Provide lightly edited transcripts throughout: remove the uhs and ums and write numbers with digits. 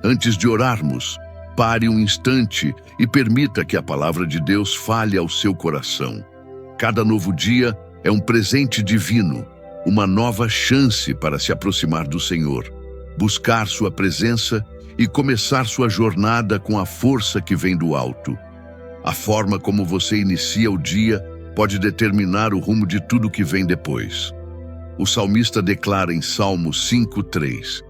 Antes de orarmos, pare um instante e permita que a palavra de Deus fale ao seu coração. Cada novo dia é um presente divino, uma nova chance para se aproximar do Senhor, buscar sua presença e começar sua jornada com a força que vem do alto. A forma como você inicia o dia pode determinar o rumo de tudo que vem depois. O salmista declara em Salmo 5:3: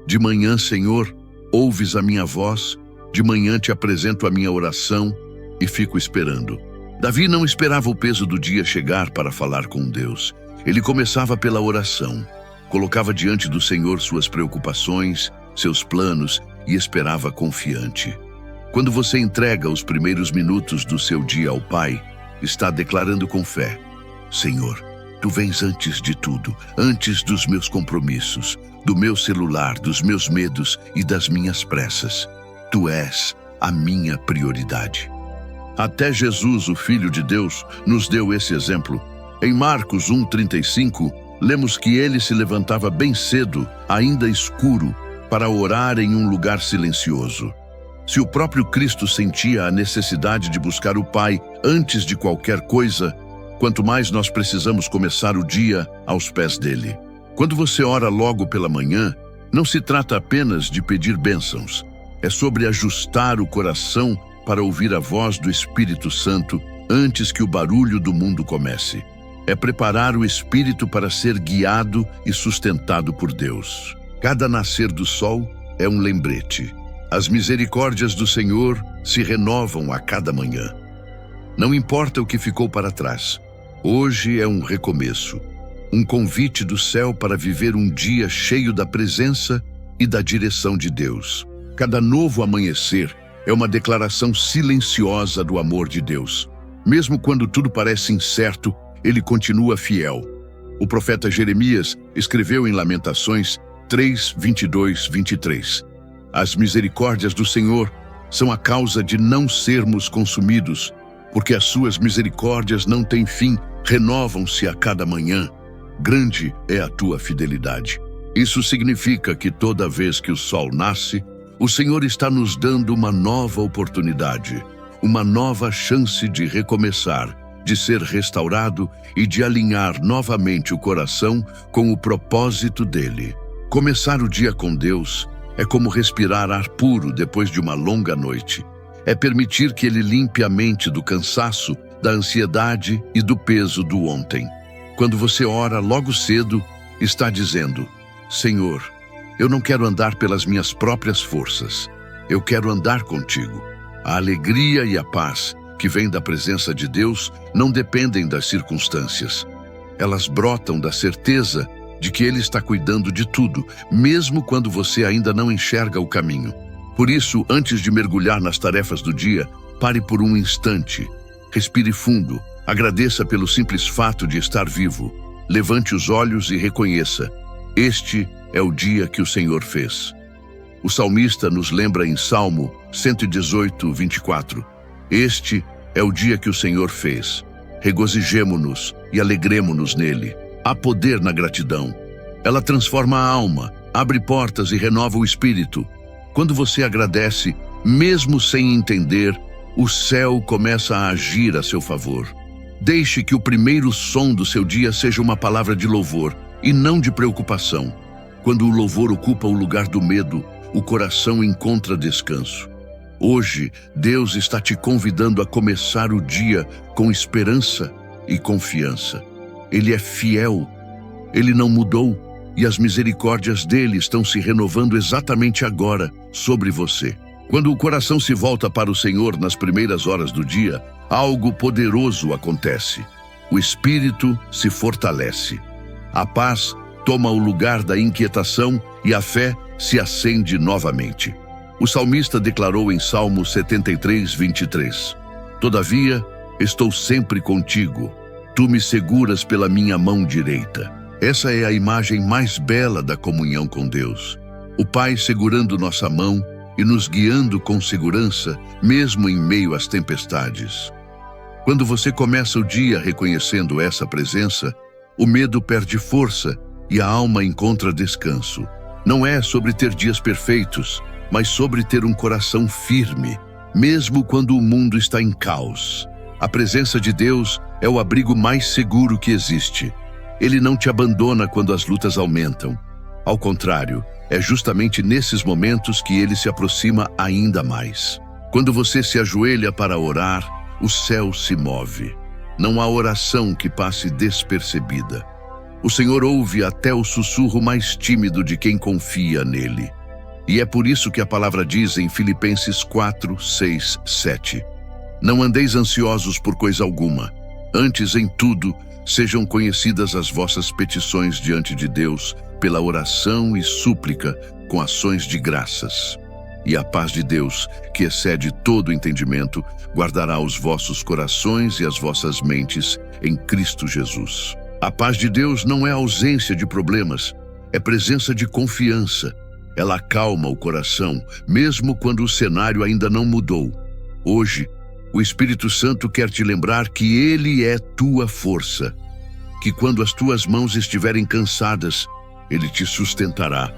De manhã, Senhor, ouves a minha voz, de manhã te apresento a minha oração e fico esperando. Davi não esperava o peso do dia chegar para falar com Deus. Ele começava pela oração, colocava diante do Senhor suas preocupações, seus planos e esperava confiante. Quando você entrega os primeiros minutos do seu dia ao Pai, está declarando com fé: Senhor, Tu vens antes de tudo, antes dos meus compromissos, do meu celular, dos meus medos e das minhas pressas. Tu és a minha prioridade. Até Jesus, o Filho de Deus, nos deu esse exemplo. Em Marcos 1:35, lemos que ele se levantava bem cedo, ainda escuro, para orar em um lugar silencioso. Se o próprio Cristo sentia a necessidade de buscar o Pai antes de qualquer coisa, quanto mais nós precisamos começar o dia aos pés dele. Quando você ora logo pela manhã, não se trata apenas de pedir bênçãos. É sobre ajustar o coração para ouvir a voz do Espírito Santo antes que o barulho do mundo comece. É preparar o espírito para ser guiado e sustentado por Deus. Cada nascer do sol é um lembrete. As misericórdias do Senhor se renovam a cada manhã. Não importa o que ficou para trás. Hoje é um recomeço. Um convite do céu para viver um dia cheio da presença e da direção de Deus. Cada novo amanhecer é uma declaração silenciosa do amor de Deus. Mesmo quando tudo parece incerto, Ele continua fiel. O profeta Jeremias escreveu em Lamentações 3:22-23. As misericórdias do Senhor são a causa de não sermos consumidos, porque as suas misericórdias não têm fim, renovam-se a cada manhã. Grande é a tua fidelidade. Isso significa que toda vez que o sol nasce, o Senhor está nos dando uma nova oportunidade, uma nova chance de recomeçar, de ser restaurado e de alinhar novamente o coração com o propósito dele. Começar o dia com Deus é como respirar ar puro depois de uma longa noite. É permitir que Ele limpe a mente do cansaço, da ansiedade e do peso do ontem. Quando você ora logo cedo, está dizendo: Senhor, eu não quero andar pelas minhas próprias forças. Eu quero andar contigo. A alegria e a paz que vêm da presença de Deus não dependem das circunstâncias. Elas brotam da certeza de que Ele está cuidando de tudo, mesmo quando você ainda não enxerga o caminho. Por isso, antes de mergulhar nas tarefas do dia, pare por um instante. Respire fundo, agradeça pelo simples fato de estar vivo. Levante os olhos e reconheça: este é o dia que o Senhor fez. O salmista nos lembra em Salmo 118:24. Este é o dia que o Senhor fez. Regozijemo-nos e alegremo-nos nele. Há poder na gratidão. Ela transforma a alma, abre portas e renova o espírito. Quando você agradece, mesmo sem entender, o céu começa a agir a seu favor. Deixe que o primeiro som do seu dia seja uma palavra de louvor e não de preocupação. Quando o louvor ocupa o lugar do medo, o coração encontra descanso. Hoje, Deus está te convidando a começar o dia com esperança e confiança. Ele é fiel, Ele não mudou e as misericórdias dele estão se renovando exatamente agora sobre você. Quando o coração se volta para o Senhor nas primeiras horas do dia, algo poderoso acontece. O espírito se fortalece. A paz toma o lugar da inquietação e a fé se acende novamente. O salmista declarou em Salmo 73:23: Todavia, estou sempre contigo. Tu me seguras pela minha mão direita. Essa é a imagem mais bela da comunhão com Deus. O Pai segurando nossa mão e nos guiando com segurança, mesmo em meio às tempestades. Quando você começa o dia reconhecendo essa presença, o medo perde força e a alma encontra descanso. Não é sobre ter dias perfeitos, mas sobre ter um coração firme, mesmo quando o mundo está em caos. A presença de Deus é o abrigo mais seguro que existe. Ele não te abandona quando as lutas aumentam. Ao contrário, é justamente nesses momentos que ele se aproxima ainda mais. Quando você se ajoelha para orar, o céu se move. Não há oração que passe despercebida. O Senhor ouve até o sussurro mais tímido de quem confia nele. E é por isso que a palavra diz em Filipenses 4, 6, 7: Não andeis ansiosos por coisa alguma, antes em tudo sejam conhecidas as vossas petições diante de Deus pela oração e súplica com ações de graças. E a paz de Deus, que excede todo entendimento, guardará os vossos corações e as vossas mentes em Cristo Jesus. A paz de Deus não é ausência de problemas, é presença de confiança. Ela acalma o coração, mesmo quando o cenário ainda não mudou. Hoje, o Espírito Santo quer te lembrar que Ele é tua força, que quando as tuas mãos estiverem cansadas, Ele te sustentará.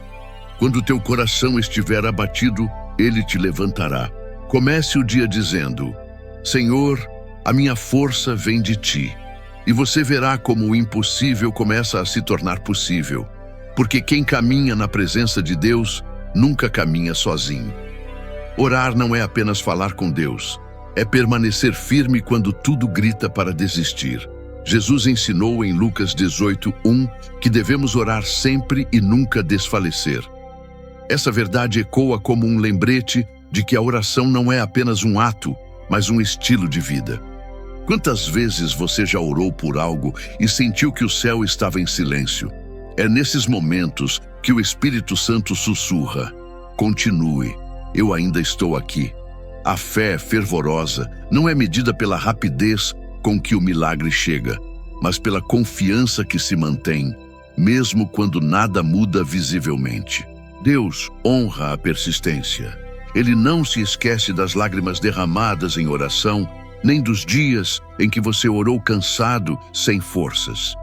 Quando teu coração estiver abatido, Ele te levantará. Comece o dia dizendo: Senhor, a minha força vem de Ti. E você verá como o impossível começa a se tornar possível. Porque quem caminha na presença de Deus, nunca caminha sozinho. Orar não é apenas falar com Deus, é permanecer firme quando tudo grita para desistir. Jesus ensinou em Lucas 18:1 que devemos orar sempre e nunca desfalecer. Essa verdade ecoa como um lembrete de que a oração não é apenas um ato, mas um estilo de vida. Quantas vezes você já orou por algo e sentiu que o céu estava em silêncio? É nesses momentos que o Espírito Santo sussurra: continue, eu ainda estou aqui. A fé fervorosa não é medida pela rapidez com que o milagre chega, mas pela confiança que se mantém, mesmo quando nada muda visivelmente. Deus honra a persistência. Ele não se esquece das lágrimas derramadas em oração, nem dos dias em que você orou cansado, sem forças.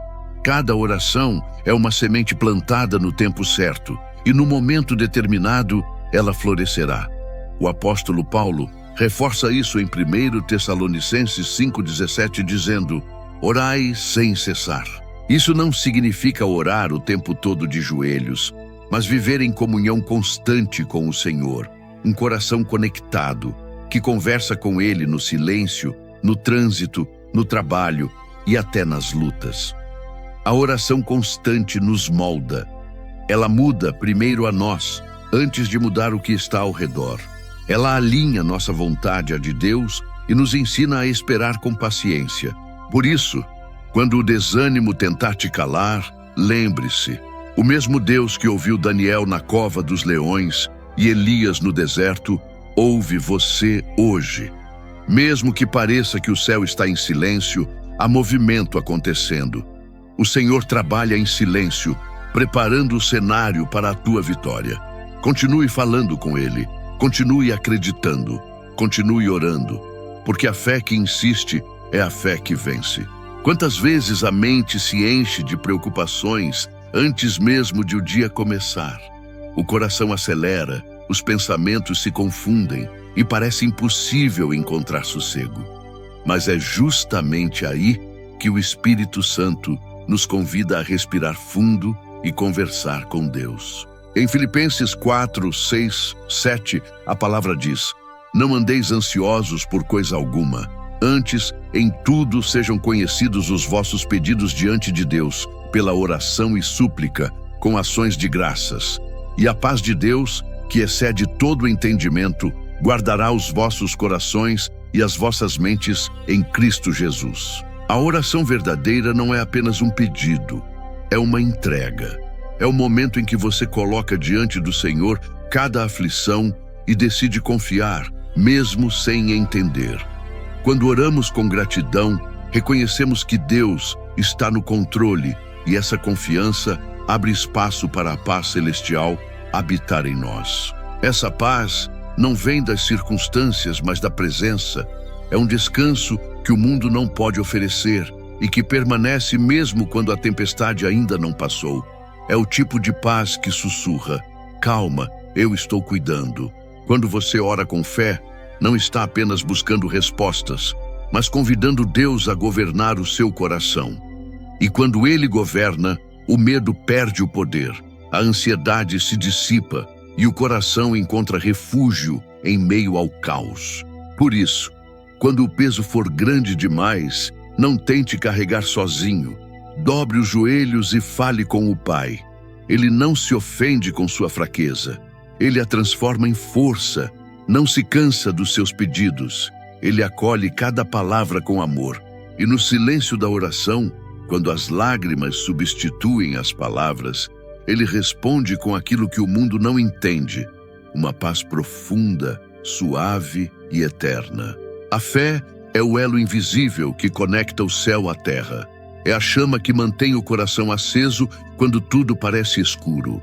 Cada oração é uma semente plantada no tempo certo, e no momento determinado, ela florescerá. O apóstolo Paulo reforça isso em 1 Tessalonicenses 5,17, dizendo: orai sem cessar. Isso não significa orar o tempo todo de joelhos, mas viver em comunhão constante com o Senhor, um coração conectado, que conversa com Ele no silêncio, no trânsito, no trabalho e até nas lutas. A oração constante nos molda. Ela muda primeiro a nós, antes de mudar o que está ao redor. Ela alinha nossa vontade à de Deus e nos ensina a esperar com paciência. Por isso, quando o desânimo tentar te calar, lembre-se: o mesmo Deus que ouviu Daniel na cova dos leões e Elias no deserto, ouve você hoje. Mesmo que pareça que o céu está em silêncio, há movimento acontecendo. O Senhor trabalha em silêncio, preparando o cenário para a tua vitória. Continue falando com Ele, continue acreditando, continue orando, porque a fé que insiste é a fé que vence. Quantas vezes a mente se enche de preocupações antes mesmo de o dia começar? O coração acelera, os pensamentos se confundem e parece impossível encontrar sossego. Mas é justamente aí que o Espírito Santo nos convida a respirar fundo e conversar com Deus. Em Filipenses 4, 6, 7, a palavra diz: não andeis ansiosos por coisa alguma. Antes, em tudo sejam conhecidos os vossos pedidos diante de Deus, pela oração e súplica, com ações de graças. E a paz de Deus, que excede todo entendimento, guardará os vossos corações e as vossas mentes em Cristo Jesus. A oração verdadeira não é apenas um pedido, é uma entrega. É o momento em que você coloca diante do Senhor cada aflição e decide confiar, mesmo sem entender. Quando oramos com gratidão, reconhecemos que Deus está no controle e essa confiança abre espaço para a paz celestial habitar em nós. Essa paz não vem das circunstâncias, mas da presença. É um descanso que o mundo não pode oferecer e que permanece mesmo quando a tempestade ainda não passou. É o tipo de paz que sussurra: calma, Eu estou cuidando. Quando você ora com fé, não está apenas buscando respostas, mas convidando Deus a governar o seu coração. E quando Ele governa, o medo perde o poder, a ansiedade se dissipa e o coração encontra refúgio em meio ao caos. Por isso, quando o peso for grande demais, não tente carregar sozinho. Dobre os joelhos e fale com o Pai. Ele não se ofende com sua fraqueza. Ele a transforma em força. Não se cansa dos seus pedidos. Ele acolhe cada palavra com amor. E no silêncio da oração, quando as lágrimas substituem as palavras, Ele responde com aquilo que o mundo não entende, uma paz profunda, suave e eterna. A fé é o elo invisível que conecta o céu à terra. É a chama que mantém o coração aceso quando tudo parece escuro.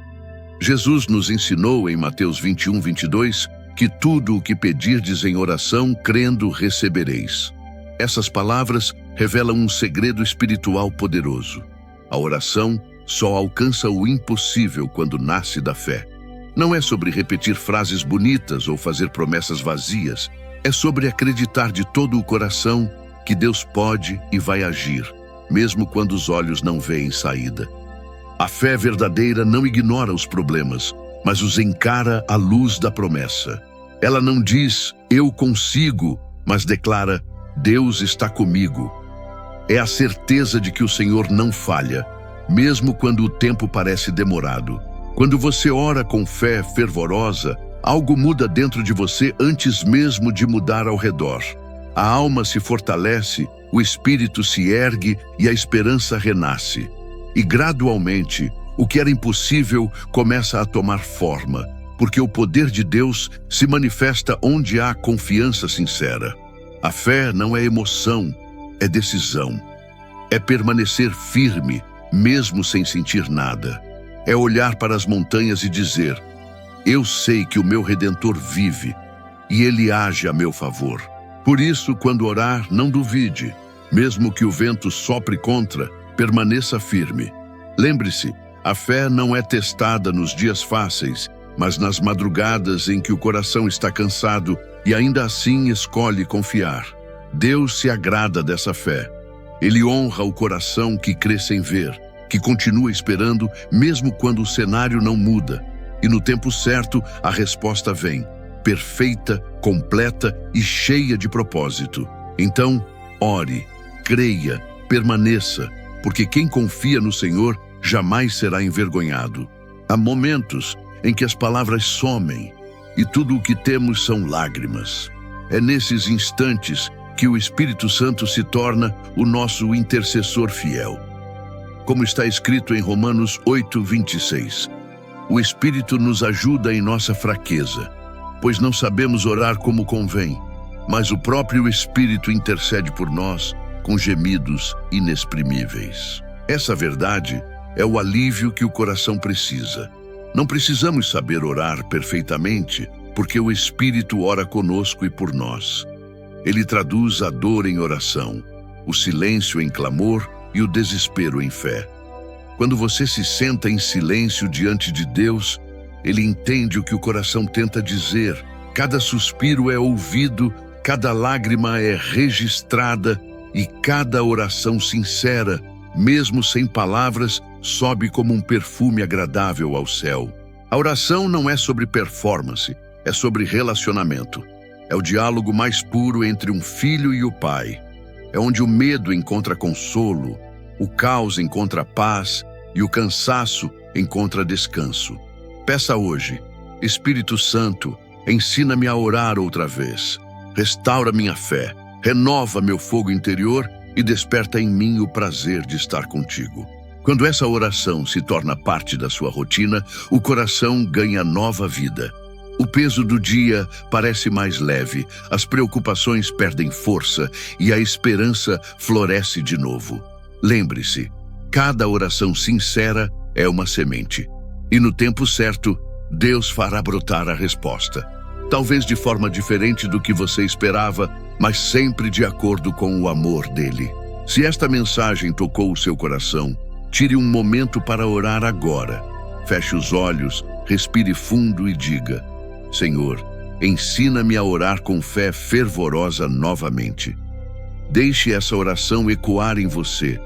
Jesus nos ensinou em Mateus 21:22 que tudo o que pedirdes em oração, crendo, recebereis. Essas palavras revelam um segredo espiritual poderoso. A oração só alcança o impossível quando nasce da fé. Não é sobre repetir frases bonitas ou fazer promessas vazias. É sobre acreditar de todo o coração que Deus pode e vai agir, mesmo quando os olhos não veem saída. A fé verdadeira não ignora os problemas, mas os encara à luz da promessa. Ela não diz, eu consigo, mas declara, Deus está comigo. É a certeza de que o Senhor não falha, mesmo quando o tempo parece demorado. Quando você ora com fé fervorosa, algo muda dentro de você antes mesmo de mudar ao redor. A alma se fortalece, o espírito se ergue e a esperança renasce. E gradualmente, o que era impossível começa a tomar forma, porque o poder de Deus se manifesta onde há confiança sincera. A fé não é emoção, é decisão. É permanecer firme, mesmo sem sentir nada. É olhar para as montanhas e dizer, eu sei que o meu Redentor vive e Ele age a meu favor. Por isso, quando orar, não duvide. Mesmo que o vento sopre contra, permaneça firme. Lembre-se, a fé não é testada nos dias fáceis, mas nas madrugadas em que o coração está cansado e ainda assim escolhe confiar. Deus se agrada dessa fé. Ele honra o coração que crê sem ver, que continua esperando mesmo quando o cenário não muda. E no tempo certo, a resposta vem, perfeita, completa e cheia de propósito. Então, ore, creia, permaneça, porque quem confia no Senhor jamais será envergonhado. Há momentos em que as palavras somem e tudo o que temos são lágrimas. É nesses instantes que o Espírito Santo se torna o nosso intercessor fiel. Como está escrito em Romanos 8:26, o Espírito nos ajuda em nossa fraqueza, pois não sabemos orar como convém, mas o próprio Espírito intercede por nós com gemidos inexprimíveis. Essa verdade é o alívio que o coração precisa. Não precisamos saber orar perfeitamente, porque o Espírito ora conosco e por nós. Ele traduz a dor em oração, o silêncio em clamor e o desespero em fé. Quando você se senta em silêncio diante de Deus, Ele entende o que o coração tenta dizer. Cada suspiro é ouvido, cada lágrima é registrada e cada oração sincera, mesmo sem palavras, sobe como um perfume agradável ao céu. A oração não é sobre performance, é sobre relacionamento. É o diálogo mais puro entre um filho e o pai. É onde o medo encontra consolo, o caos encontra paz e o cansaço encontra descanso. Peça hoje, Espírito Santo, ensina-me a orar outra vez. Restaura minha fé, renova meu fogo interior e desperta em mim o prazer de estar contigo. Quando essa oração se torna parte da sua rotina, o coração ganha nova vida. O peso do dia parece mais leve, as preocupações perdem força e a esperança floresce de novo. Lembre-se, cada oração sincera é uma semente. E no tempo certo, Deus fará brotar a resposta. Talvez de forma diferente do que você esperava, mas sempre de acordo com o amor dele. Se esta mensagem tocou o seu coração, tire um momento para orar agora. Feche os olhos respire fundo e diga: Senhor, ensina-me a orar com fé fervorosa novamente. Deixe essa oração ecoar em você.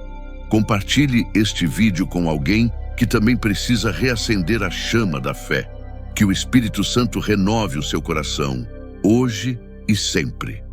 Compartilhe este vídeo com alguém que também precisa reacender a chama da fé. Que o Espírito Santo renove o seu coração, hoje e sempre.